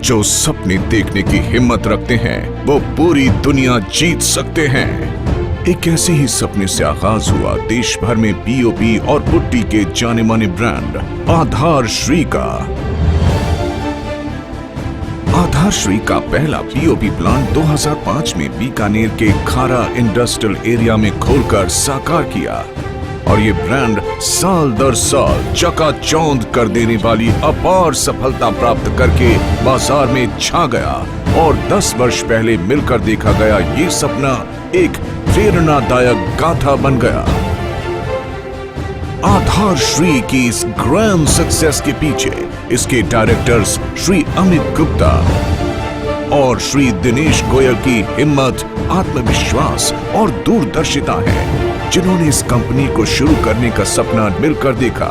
जो सपने देखने की हिम्मत रखते हैं वो पूरी दुनिया जीत सकते हैं। एक ऐसे ही सपने से आगाज हुआ देश भर में पीओपी और पुट्टी के जाने माने ब्रांड आधार श्री का। आधार श्री का पहला पीओपी प्लांट 2005 में बीकानेर के खारा इंडस्ट्रियल एरिया में खोलकर साकार किया और ये ब्रांड साल दर साल चकाचौंध कर देने वाली अपार सफलता प्राप्त करके बाजार में छा गया और 10 वर्ष पहले मिलकर देखा गया ये सपना एक प्रेरणादायक गाथा बन गया। आधार श्री की इस ग्रैंड सक्सेस के पीछे इसके डायरेक्टर्स श्री अमित गुप्ता और श्री दिनेश गोयल की हिम्मत, आत्मविश्वास और दूरदर्शिता है, जिन्होंने इस कंपनी को शुरू करने का सपना मिलकर देखा।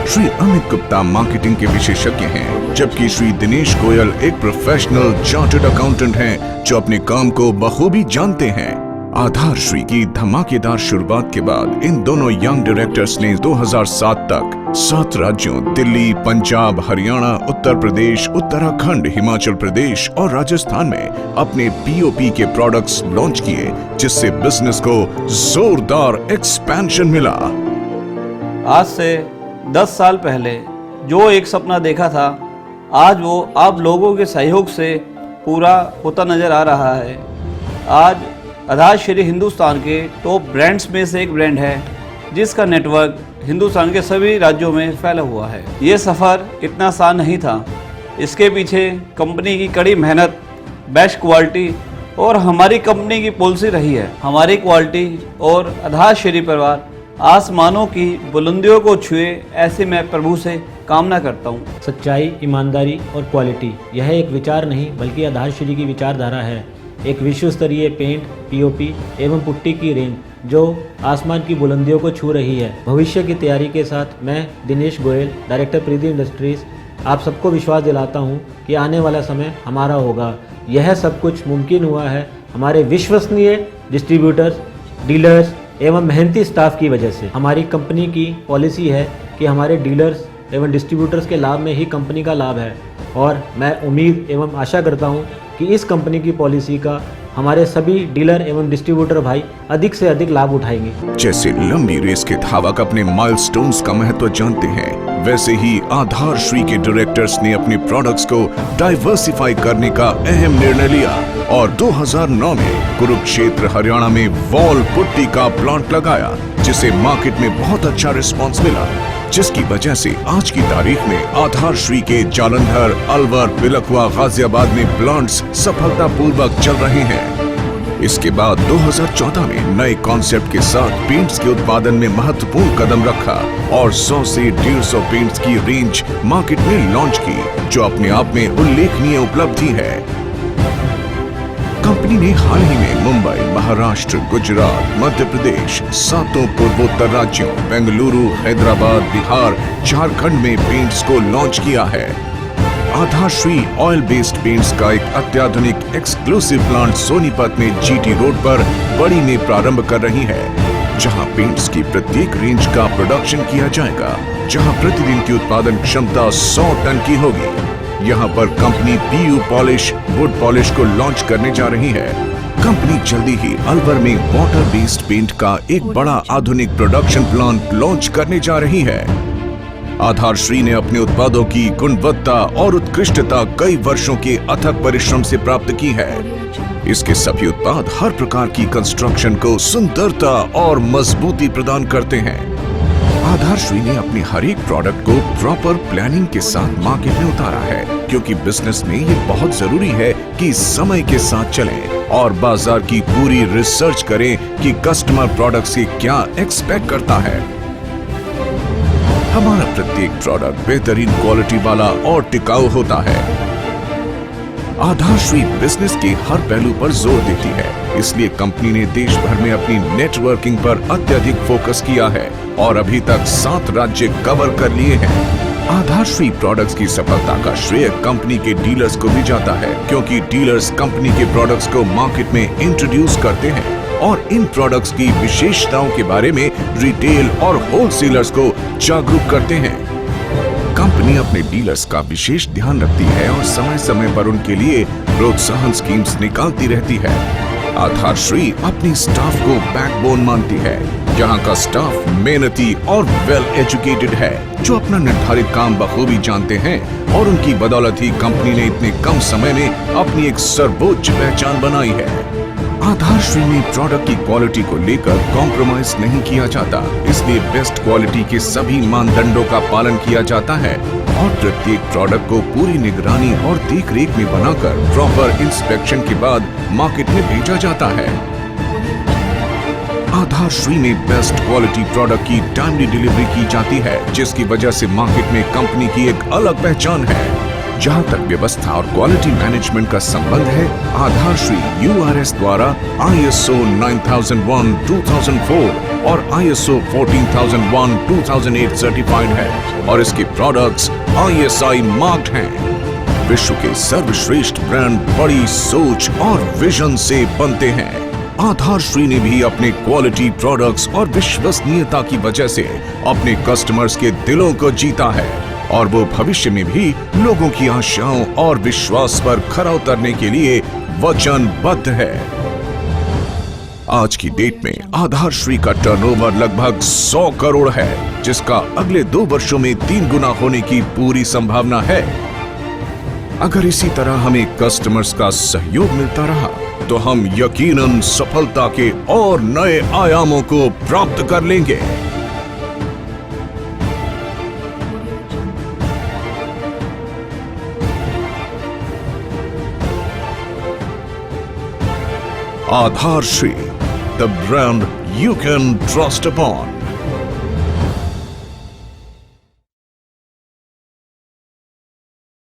श्री अमित गुप्ता मार्केटिंग के विशेषज्ञ हैं, जबकि श्री दिनेश गोयल एक प्रोफेशनल चार्टर्ड अकाउंटेंट हैं जो अपने काम को बखूबी जानते हैं। आधार श्री की धमाकेदार शुरुआत के बाद इन दोनों यंग डायरेक्टर्स ने 2007 तक 7 राज्यों दिल्ली, पंजाब, हरियाणा, उत्तर प्रदेश, उत्तराखंड, हिमाचल प्रदेश और राजस्थान में अपने पीओपी के प्रोडक्ट्स लॉन्च किए, जिससे बिजनेस को जोरदार एक्सपेंशन मिला। आज से 10 साल पहले जो एक सपना देखा था, आज वो आप लोगों के सहयोग से पूरा होता नजर आ रहा है। आज आधार श्री हिंदुस्तान के टॉप ब्रांड्स में से एक ब्रांड है, जिसका नेटवर्क हिंदुस्तान के सभी राज्यों में फैला हुआ है। ये सफ़र इतना आसान नहीं था। इसके पीछे कंपनी की कड़ी मेहनत, बेस्ट क्वालिटी और हमारी कंपनी की पॉलिसी रही है। हमारी क्वालिटी और आधार श्री परिवार आसमानों की बुलंदियों को छुए, ऐसे मैं प्रभु से कामना करता हूँ। सच्चाई, ईमानदारी और क्वालिटी, यह एक विचार नहीं बल्कि आधार श्री की विचारधारा है। एक विश्व स्तरीय पेंट, पीओपी एवं पुट्टी की रेंज जो आसमान की बुलंदियों को छू रही है। भविष्य की तैयारी के साथ मैं दिनेश गोयल, डायरेक्टर प्रीति इंडस्ट्रीज, आप सबको विश्वास दिलाता हूं कि आने वाला समय हमारा होगा। यह सब कुछ मुमकिन हुआ है हमारे विश्वसनीय डिस्ट्रीब्यूटर्स, डीलर्स एवं मेहनती स्टाफ की वजह से। हमारी कंपनी की पॉलिसी है कि हमारे डीलर्स एवं डिस्ट्रीब्यूटर्स के लाभ में ही कंपनी का लाभ है और मैं उम्मीद एवं आशा करता हूं कि इस कंपनी की पॉलिसी का हमारे सभी डीलर एवं डिस्ट्रीब्यूटर भाई अधिक से अधिक लाभ उठाएंगे। जैसे लंबी रेस के धावक अपने माइलस्टोन्स का महत्व जानते हैं, वैसे ही आधार श्री के डायरेक्टर्स ने अपने प्रोडक्ट्स को डाइवर्सिफाई करने का अहम निर्णय लिया और 2009 में कुरुक्षेत्र हरियाणा में वॉल पुट्टी का प्लांट लगाया, जिसे मार्केट में बहुत अच्छा रिस्पॉन्स मिला, जिसकी वजह से आज की तारीख में आधार श्री के जालंधर, अलवर, पिलखुआ, गाजियाबाद में प्लांट्स सफलतापूर्वक चल रहे हैं। इसके बाद 2014 में नए कॉन्सेप्ट के साथ पेंट्स के उत्पादन में महत्वपूर्ण कदम रखा और 100 से 150 पेंट्स की रेंज मार्केट में लॉन्च की, जो अपने आप में उल्लेखनीय उपलब्धि है। कंपनी ने हाल ही में मुंबई, महाराष्ट्र, गुजरात, मध्य प्रदेश, 7 पूर्वोत्तर राज्यों, बेंगलुरु, हैदराबाद, बिहार, झारखंड में पेंट्स को लॉन्च किया है। आधार श्री ऑयल बेस्ड पेंट्स का एक अत्याधुनिक एक्सक्लूसिव प्लांट सोनीपत में जीटी रोड पर बड़ी में प्रारंभ कर रही है, जहां पेंट्स की प्रत्येक रेंज का प्रोडक्शन किया जाएगा, जहां प्रतिदिन की उत्पादन क्षमता 100 टन की होगी। यहाँ पर company PU polish, wood polish को लॉन्च करने जा रही है। कंपनी जल्दी ही अलवर में वाटर बेस्ड पेंट का एक बड़ा आधुनिक प्रोडक्शन प्लांट लॉन्च करने जा रही है। आधार श्री ने अपने उत्पादों की गुणवत्ता और उत्कृष्टता कई वर्षों के अथक परिश्रम से प्राप्त की है। इसके सभी उत्पाद हर प्रकार की कंस्ट्रक्शन को सुंदरता और मजबूती प्रदान करते हैं। आधार श्री ने अपने हर एक प्रोडक्ट को प्रॉपर प्लानिंग के साथ मार्केट में उतारा है, क्योंकि बिजनेस में ये बहुत जरूरी है कि समय के साथ चलें और बाजार की पूरी रिसर्च करें कि कस्टमर प्रोडक्ट से क्या एक्सपेक्ट करता है। हमारा प्रत्येक प्रोडक्ट बेहतरीन क्वालिटी वाला और टिकाऊ होता है। आधार श्री बिजनेस के हर पहलू पर जोर देती है, इसलिए कंपनी ने देश भर में अपनी नेटवर्किंग पर अत्यधिक फोकस किया है और अभी तक 7 राज्य कवर कर लिए हैं। आधार श्री प्रोडक्ट्स की सफलता का श्रेय कंपनी के डीलर्स को भी जाता है, क्योंकि डीलर्स कंपनी के प्रोडक्ट्स को मार्केट में इंट्रोड्यूस करते हैं और इन प्रोडक्ट्स की विशेषताओं के बारे में रिटेल और होलसेलर्स को जागरूक करते हैं। कंपनी अपने डीलर्स का विशेष ध्यान रखती है और समय समय पर उनके लिए प्रोत्साहन स्कीम्स निकालती रहती है। आधारश्री अपनी स्टाफ को बैकबोन मानती है, जहां का स्टाफ मेहनती और वेल एजुकेटेड है, जो अपना निर्धारित काम बखूबी जानते हैं और उनकी बदौलत ही कंपनी ने इतने कम समय में अपनी एक सर्वोच्च पहचान बनाई है। आधारश्री में प्रोडक्ट की क्वालिटी को लेकर कॉम्प्रोमाइज नहीं किया जाता, इसलिए बेस्ट क्वालिटी के सभी मानदंडों का पालन किया जाता है और प्रत्येक प्रोडक्ट को पूरी निगरानी और देखरेख में बनाकर प्रॉपर इंस्पेक्शन के बाद मार्केट में भेजा जाता है। आधारश्री में बेस्ट क्वालिटी प्रोडक्ट की टाइमली डिलीवरी की जाती है, जिसकी वजह से मार्केट में कंपनी की एक अलग पहचान है। जहां तक व्यवस्था और क्वालिटी मैनेजमेंट का संबंध है, आधारश्री URS द्वारा ISO 9001:2004 और ISO 14001:2008 सर्टिफाइड है और इसके प्रोडक्ट्स ISI मार्क्ड हैं। विश्व के सर्वश्रेष्ठ ब्रांड बड़ी सोच और विजन से बनते हैं। आधारश्री ने भी अपने क्वालिटी प्रोडक्ट्स और विश्वसनीयता की वजह से अपने कस्टमर्स के दिलों को जीता है और वो भविष्य में भी लोगों की आशाओं और विश्वास पर खरा उतरने के लिए वचनबद्ध है। आज की डेट में आधारश्री का टर्नओवर लगभग 100 करोड़ है, जिसका अगले 2 वर्षों में 3 गुना होने की पूरी संभावना है। अगर इसी तरह हमें कस्टमर्स का सहयोग मिलता रहा तो हम यकीनन सफलता के और नए आयामों को प्राप्त कर लेंगे। Aadharshri, the brand you can trust upon.